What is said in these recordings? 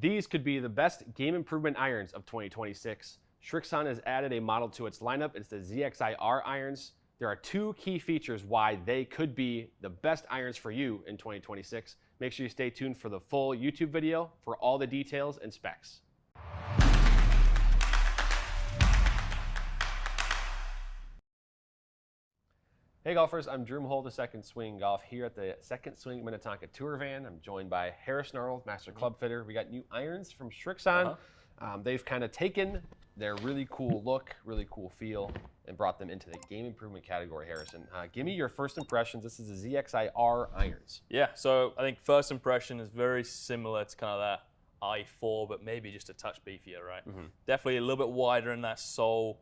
These could be the best game improvement irons of 2026. Srixon has added a model to its lineup. It's the ZXIR irons. There are two key features why they could be the best irons for you in 2026. Make sure you stay tuned for the full YouTube video for all the details and specs. Hey golfers, I'm Drew Mahol, the Second Swing Golf here at the Second Swing Minnetonka Tour Van. I'm joined by Harrison Arnold, Master Club Fitter. We got new irons from Srixon. They've kind of taken their really cool look, really cool feel, and brought them into the game improvement category. Harrison, give me your first impressions. This is the ZXIR irons. Yeah, so I think first impression is very similar to kind of that i4, but maybe just a touch beefier, right? Definitely a little bit wider in that sole.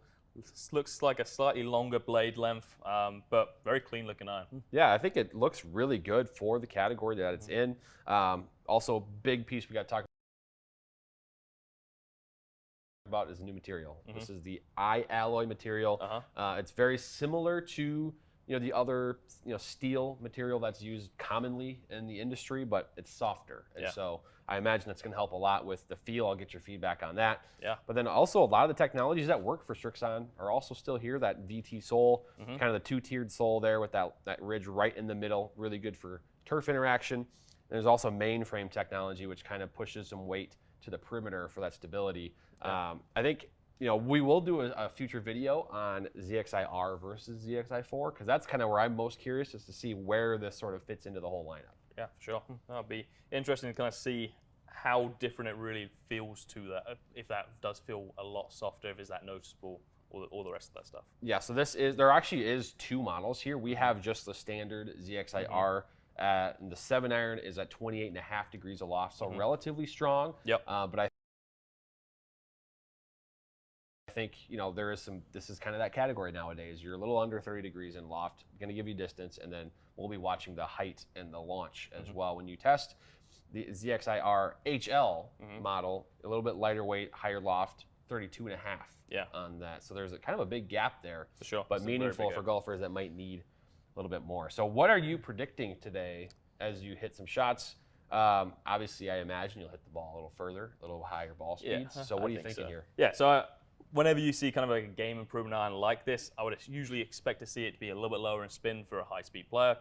Looks like a slightly longer blade length, but very clean looking iron. Yeah, I think it looks really good for the category that it's in. Also, big piece we got to talk about is the new material. This is the alloy material. It's very similar to the other steel material that's used commonly in the industry, but it's softer, and so I imagine that's going to help a lot with the feel. I'll get your feedback on that. Yeah. But then also a lot of the technologies that work for Srixon are also still here. That VT sole, kind of the two-tiered sole there with that ridge right in the middle, really good for turf interaction. And there's also mainframe technology, which kind of pushes some weight to the perimeter for that stability. I think we will do a future video on ZXIR versus ZXI4, because that's kind of where I'm most curious, is to see where this sort of fits into the whole lineup. Yeah, for sure. That'll be interesting to kind of see how different it really feels to that, if that does feel a lot softer, if it's that noticeable, or all the rest of that stuff. Yeah, so there actually is two models here. We have just the standard ZXIR. The 7-iron is at 28.5 degrees aloft, so relatively strong. Yep. But I think there is this is kind of that category nowadays. You're a little under 30 degrees in loft, going to give you distance, and then we'll be watching the height and the launch as well when you test. The ZXIR HL model, a little bit lighter weight, higher loft, 32.5 on that. So there's kind of a big gap there, for sure, but meaningful for golfers that might need a little bit more. So what are you predicting today as you hit some shots? Obviously, I imagine you'll hit the ball a little further, a little higher ball speeds. So what are you thinking here? Yeah, so whenever you see kind of like a game improvement iron like this, I would usually expect to see it to be a little bit lower in spin for a high-speed player.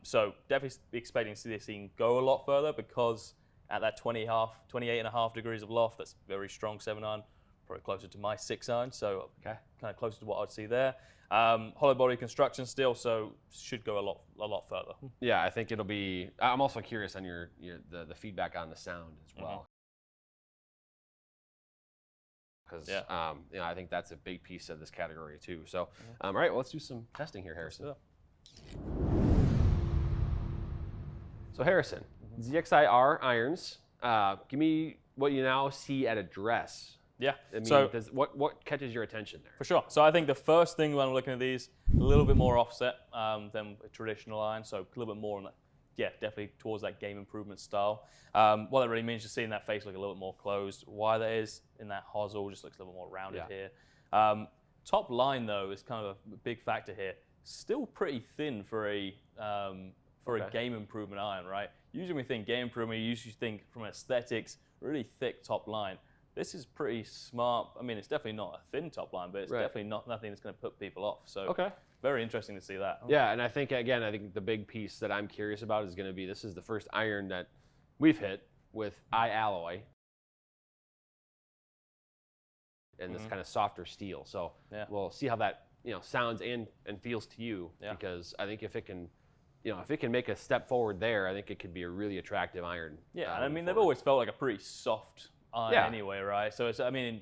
So definitely expecting to see this thing go a lot further, because at that 28.5 degrees of loft, that's very strong 7-iron, probably closer to my 6-iron, so kind of closer to what I'd see there. Hollow body construction still, so should go a lot further. Yeah, I think it'll be. I'm also curious on the feedback on the sound as well. Because I think that's a big piece of this category too. So, all right, well, let's do some testing here, Harrison. So Harrison, ZXIR irons. Give me what you now see at address. Yeah. I mean, so what catches your attention there? For sure. So I think the first thing when I'm looking at these, a little bit more offset than a traditional iron. So a little bit more on that. Yeah, definitely towards that game improvement style. What that really means, just seeing that face look a little bit more closed. Why that is in that hosel just looks a little bit more rounded here. Top line though is kind of a big factor here. Still pretty thin for a game improvement iron, right? Usually when we think game improvement, you usually think from aesthetics, really thick top line. This is pretty smart. I mean, it's definitely not a thin top line, but it's definitely nothing that's going to put people off. So very interesting to see that. Yeah, and I think, again, the big piece that I'm curious about is going to be, this is the first iron that we've hit with alloy and this kind of softer steel. So we'll see how that sounds and feels to you, because I think if it can make a step forward there, I think it could be a really attractive iron. Yeah, and I mean, they've always felt like a pretty soft iron anyway, right? So it's, I mean,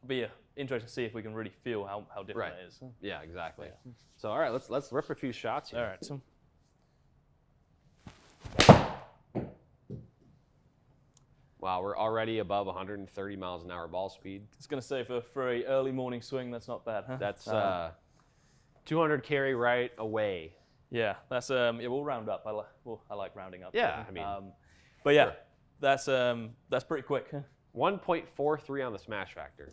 it'll be interesting to see if we can really feel how different it is. Yeah, exactly. So all right, let's rip a few shots here. All right. So, wow, we're already above 130 miles an hour ball speed. I was going to say for a early morning swing, that's not bad, huh? That's 200 carry right away. Yeah, that's we'll round up. I like rounding up. Yeah, I mean, but yeah, that's pretty quick. 1.43 on the smash factor.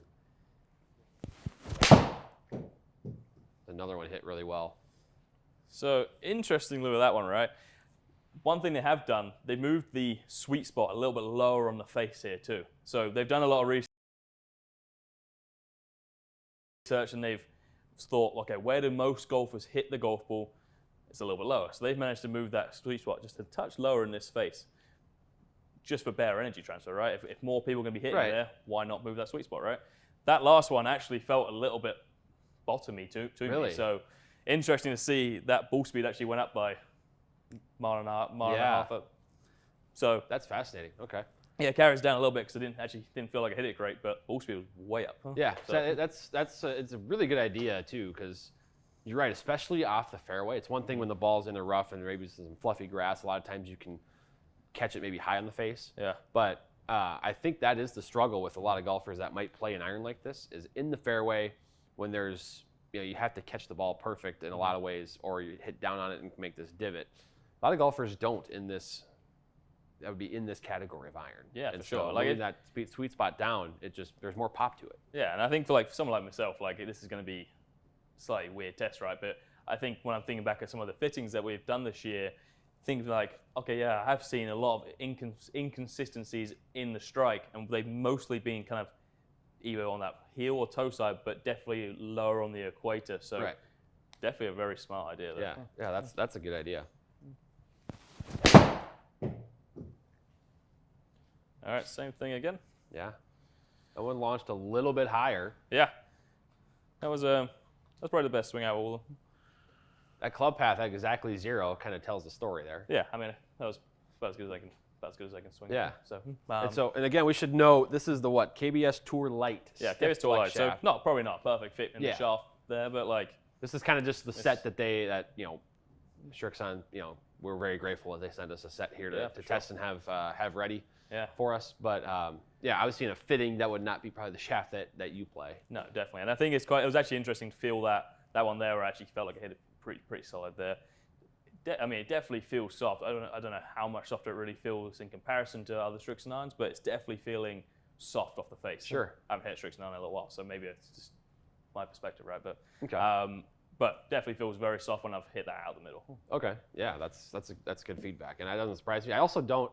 Another one hit really well. So interestingly with that one, right? one thing they have done, they moved the sweet spot a little bit lower on the face here too. So they've done a lot of research and they've thought, okay, where do most golfers hit the golf ball? It's a little bit lower. So they've managed to move that sweet spot just a touch lower in this face, just for better energy transfer, right? If more people are going to be hitting there, why not move that sweet spot, right? That last one actually felt a little bit bottomy to me. So interesting to see that ball speed actually went up by mile and a half up. So that's fascinating. Okay. Yeah, it carries down a little bit because I didn't feel like I hit it great, but ball speed was way up. Yeah, so it's a really good idea too, because you're right, especially off the fairway. It's one thing when the ball's in the rough and maybe some fluffy grass. A lot of times you can catch it maybe high on the face. Yeah. But I think that is the struggle with a lot of golfers that might play an iron like this, is in the fairway when there's, you have to catch the ball perfect in a lot of ways, or you hit down on it and make this divot. A lot of golfers don't in this. That would be in this category of iron. Yeah, and for sure. Like that sweet spot down, there's more pop to it. Yeah, and I think for someone like myself, this is going to be a slightly weird test, right? But I think when I'm thinking back at some of the fittings that we've done this year, things like, okay, yeah, I have seen a lot of inconsistencies in the strike, and they've mostly been kind of either on that heel or toe side, but definitely lower on the equator. So definitely a very smart idea there. Yeah, that's a good idea. All right, same thing again. Yeah, that one launched a little bit higher. Yeah, that's probably the best swing out of all of them. That club path at exactly 0 kind of tells the story there. Yeah, I mean that was about as good as I can swing. Yeah. So and again, we should know this is the KBS Tour Light. Yeah, KBS Tour Light. So probably not perfect fit in the shaft there, but this is kind of just the set that Srixon, we're very grateful that they sent us a set here to test and have ready for us. But I was seeing a fitting that would not be probably the shaft that you play. No, definitely. And I think it was actually interesting to feel that one there where I actually felt like I hit it pretty solid there. I mean, it definitely feels soft. I don't know how much softer it really feels in comparison to other Srixon irons, but it's definitely feeling soft off the face. Sure. I haven't hit Srixon iron in a little while, so maybe it's just my perspective, right? But okay. But definitely feels very soft when I've hit that out the middle. Okay. Yeah, that's good feedback, and that doesn't surprise me. I also don't,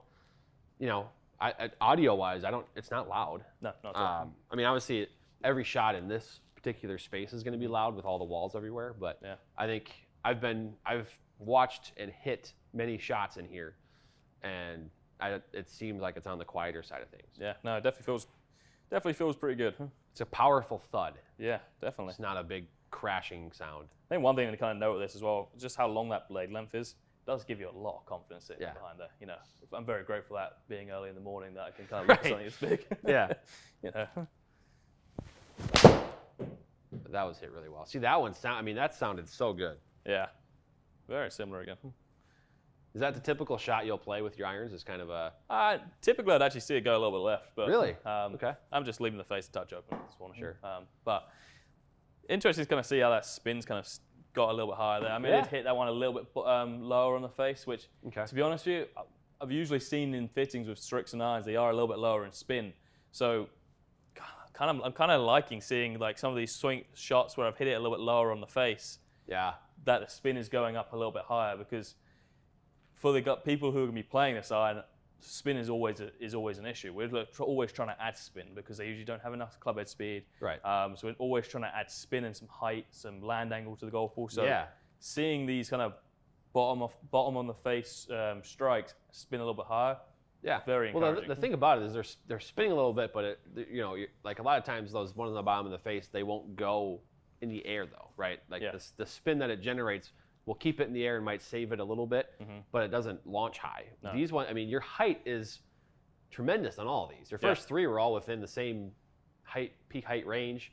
audio-wise, it's not loud. No, not at all. I mean, obviously, every shot in this particular space is going to be loud with all the walls everywhere, but I think I've watched and hit many shots in here, and it seems like it's on the quieter side of things. Yeah, no, it definitely feels pretty good. It's a powerful thud. Yeah, definitely. It's not a big crashing sound. I think one thing to kind of note with this as well, just how long that blade length is, does give you a lot of confidence sitting behind there. I'm very grateful that being early in the morning that I can kind of look at something as big. Yeah. That was hit really well. See, that one that sounded so good. Yeah. Very similar again. Is that the typical shot you'll play with your irons? Is kind of a... Typically, I'd actually see it go a little bit left. But, really? Okay. I'm just leaving the face a touch open. Sure. But interesting to kind of see how that spin's kind of got a little bit higher there. I mean, it hit that one a little bit lower on the face, which, to be honest with you, I've usually seen in fittings with Srixon irons, they are a little bit lower in spin. So I'm kind of liking seeing some of these swing shots where I've hit it a little bit lower on the face. Yeah. That the spin is going up a little bit higher, because for the people who are going to be playing this iron, spin is always an issue. We're always trying to add spin because they usually don't have enough club head speed. Right. So we're always trying to add spin and some height, some land angle to the golf ball. So seeing these kind of bottom on the face strikes spin a little bit higher. Yeah. Very encouraging. Well, the thing about it is they're spinning a little bit, but like a lot of times those ones on the bottom of the face, they won't go in the air though, right? The spin that it generates will keep it in the air and might save it a little bit, but it doesn't launch high. No. These ones, your height is tremendous on all of these. Your first three were all within the same peak height range.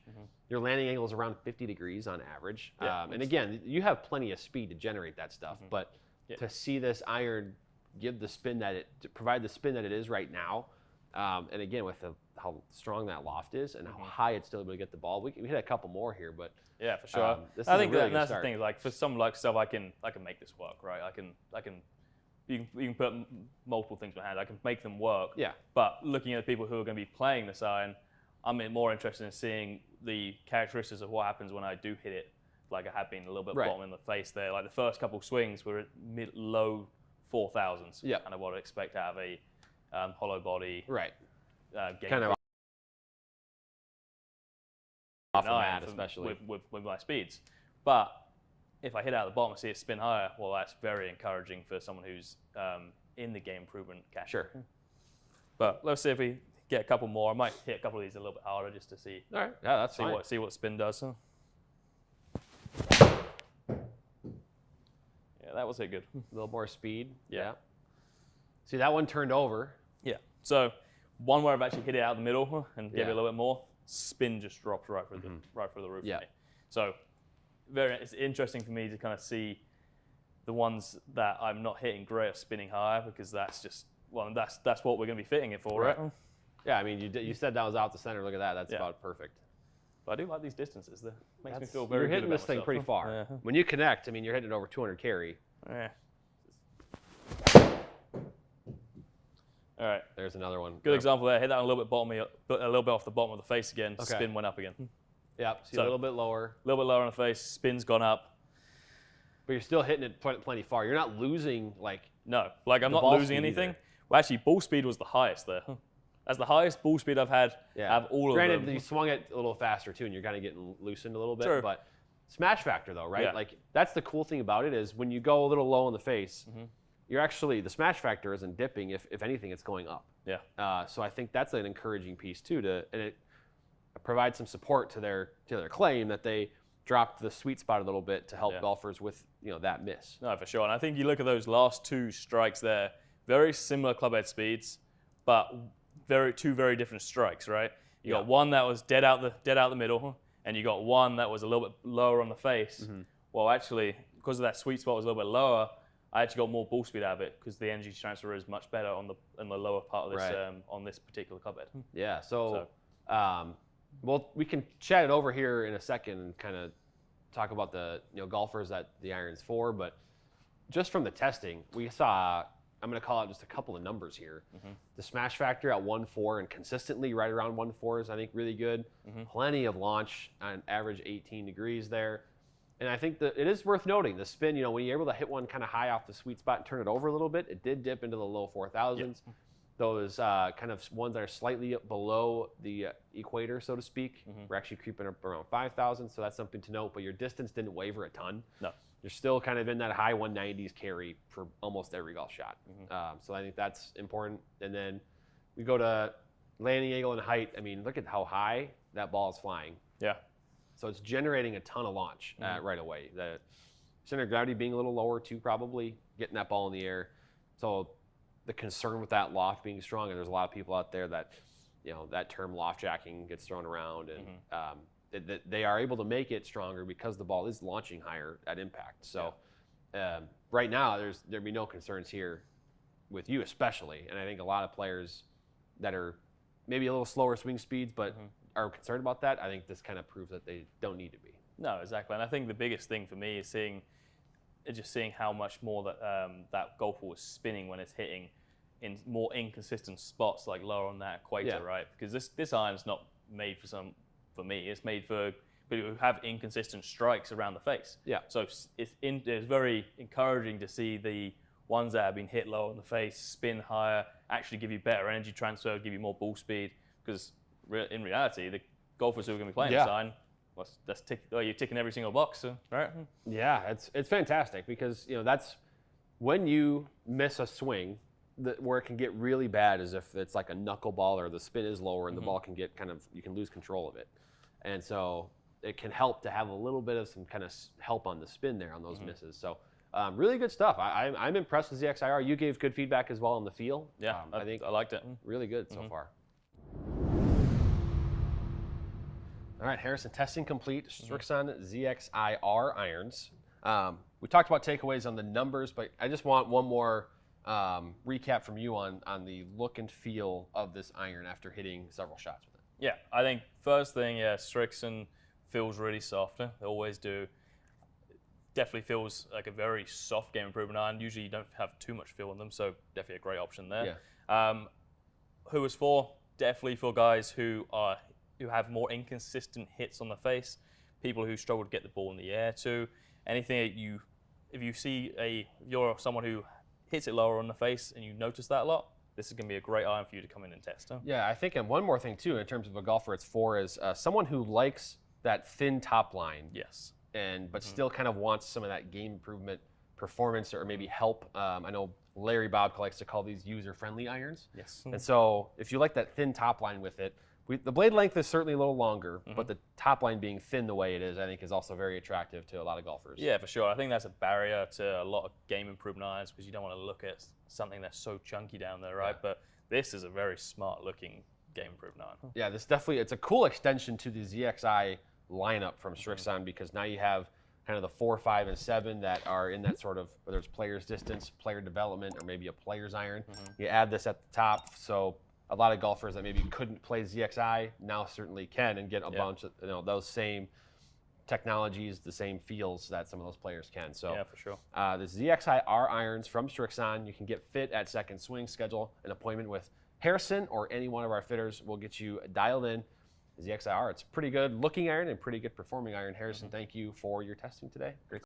Your landing angle is around 50 degrees on average. And again, you have plenty of speed to generate that stuff, but to see this iron provide the spin that it is right now, and again, with how strong that loft is and how high it's still able to get the ball. We hit a couple more here, but yeah, for sure. I think that's the thing. For some stuff, I can make this work, right? You can put multiple things behind. I can make them work. Yeah. But looking at the people who are going to be playing this iron, I'm more interested in seeing the characteristics of what happens when I do hit it. Like I have been a little bit bottom in the face there. Like the first couple swings were at low 4,000s. Yeah. Kind of what I expect out of a hollow body. Right. Game Kind of off the mat, from, especially. With my speeds. But if I hit out the bottom and see it spin higher, well, that's very encouraging for someone who's in the game improvement category. Sure. But let's see if we get a couple more. I might hit a couple of these a little bit harder just to see. All right. Yeah, that's fine. See what spin does. Huh? Yeah, that was it good. A little more speed. Yeah. See, that one turned over. Yeah. So one where I've actually hit it out the middle and gave it Yeah. a little bit more, spin just dropped right through the roof. Yeah. For me. So it's interesting for me to kind of see the ones that I'm not hitting great are spinning higher, because that's just, well, that's what we're going to be fitting it for, right? Yeah, I mean, you said that was out the center. Look at that. That's about perfect. But I do like these distances. That makes me feel very good. You're hitting this thing myself. pretty far. Yeah. When you connect, I mean, you're hitting it over 200 carry. Yeah. All right. There's another one. Good example there. Hit that a little bit a little bit off the bottom of the face again. Okay. Spin went up again. Yep. See, So- a little bit lower. A little bit lower on the face. Spin's gone up. But you're still hitting it plenty far. You're not losing, like... No, like I'm The not ball losing speed anything. either. Well, actually, ball speed was the highest there. That's the highest ball speed I've had out of all of Granted, them. you swung it a little faster, too, and you're kind of getting loosened a little bit. Sure. But smash factor, though, right? Yeah. Like, that's the cool thing about it is when you go a little low in the face, you're actually... The smash factor isn't dipping. If anything, it's going up. Yeah. So I think that's an encouraging piece, too, and it provides some support to their claim that they dropped the sweet spot a little bit to help golfers with that miss. No, for sure. And I think you look at those last two strikes there, very similar club head speeds, but two very different strikes, right? You got one that was dead out the middle, and you got one that was a little bit lower on the face. Well, actually, because of that sweet spot was a little bit lower, I actually got more ball speed out of it because the energy transfer is much better on the lower part of this on this particular club head. Yeah. So well, we can chat it over here in a second and kind of talk about the golfers that the iron's for, but just from the testing, we saw, I'm going to call out just a couple of numbers here. The smash factor at 1.4 and consistently right around 1.4 is, I think, really good. Plenty of launch on average 18 degrees there. And I think that it is worth noting the spin, when you're able to hit one kind of high off the sweet spot and turn it over a little bit, it did dip into the low 4,000s. Those kind of ones that are slightly below the equator, so to speak, we're actually creeping up around 5,000. So that's something to note. But your distance didn't waver a ton. No. You're still kind of in that high 190s carry for almost every golf shot. So I think that's important. And then we go to landing angle and height. I mean, look at how high that ball is flying. Yeah. So it's generating a ton of launch right away. The center of gravity being a little lower too, probably getting that ball in the air. So the concern with that loft being strong, and there's a lot of people out there that, that term loft jacking gets thrown around, and they are able to make it stronger because the ball is launching higher at impact. So right now, there'd be no concerns here with you especially, and I think a lot of players that are maybe a little slower swing speeds, but are concerned about that. I think this kind of proves that they don't need to be. No, exactly. And I think the biggest thing for me is seeing how much more that golfer was spinning when it's hitting in more inconsistent spots, like lower on that equator, right? Because this iron's not made for me. It's made for people who have inconsistent strikes around the face. Yeah. So it's very encouraging to see the ones that have been hit low on the face spin higher, actually give you better energy transfer, give you more ball speed. Because in reality, the golfers who are going to be playing this iron, you're ticking every single box, right? Yeah, it's fantastic because that's when you miss a swing, where it can get really bad is if it's like a knuckleball or the spin is lower and the ball can get you can lose control of it, and so it can help to have a little bit of some kind of help on the spin there on those misses. So really good stuff. I'm impressed with ZXIR. You gave good feedback as well on the feel. Yeah, I think I liked it. Really good so far. All right, Harrison, testing complete. Srixon ZXIR irons. We talked about takeaways on the numbers, but I just want one more recap from you on the look and feel of this iron after hitting several shots with it. Yeah, I think first thing, Srixon feels really soft. They always do. Definitely feels like a very soft game improvement iron. Usually you don't have too much feel in them, so definitely a great option there. Yeah. Who was for? Definitely for guys who have more inconsistent hits on the face, people who struggle to get the ball in the air too. Anything that if you're someone who hits it lower on the face and you notice that a lot, this is going to be a great iron for you to come in and test. Huh? Yeah, I think, and one more thing too, in terms of a golfer it's for, is someone who likes that thin top line. Yes. But still kind of wants some of that game improvement performance or maybe help. I know Larry Bob likes to call these user-friendly irons. Yes. And so if you like that thin top line with it, the blade length is certainly a little longer, but the top line being thin the way it is, I think, is also very attractive to a lot of golfers. Yeah, for sure. I think that's a barrier to a lot of game improvement irons because you don't want to look at something that's so chunky down there, right? Yeah. But this is a very smart-looking game improvement iron. Yeah, it's a cool extension to the ZXI lineup from Srixon because now you have kind of the 4, 5, and 7 that are in that sort of, whether it's player's distance, player development, or maybe a player's iron. You add this at the top, so a lot of golfers that maybe couldn't play ZXI now certainly can and get a bunch of those same technologies, the same feels that some of those players can. So yeah, for sure. The ZXIR irons from Srixon, you can get fit at Second Swing. Schedule an appointment with Harrison or any one of our fitters. We'll get you dialed in. ZXIR, it's a pretty good looking iron and pretty good performing iron. Harrison, thank you for your testing today. Great.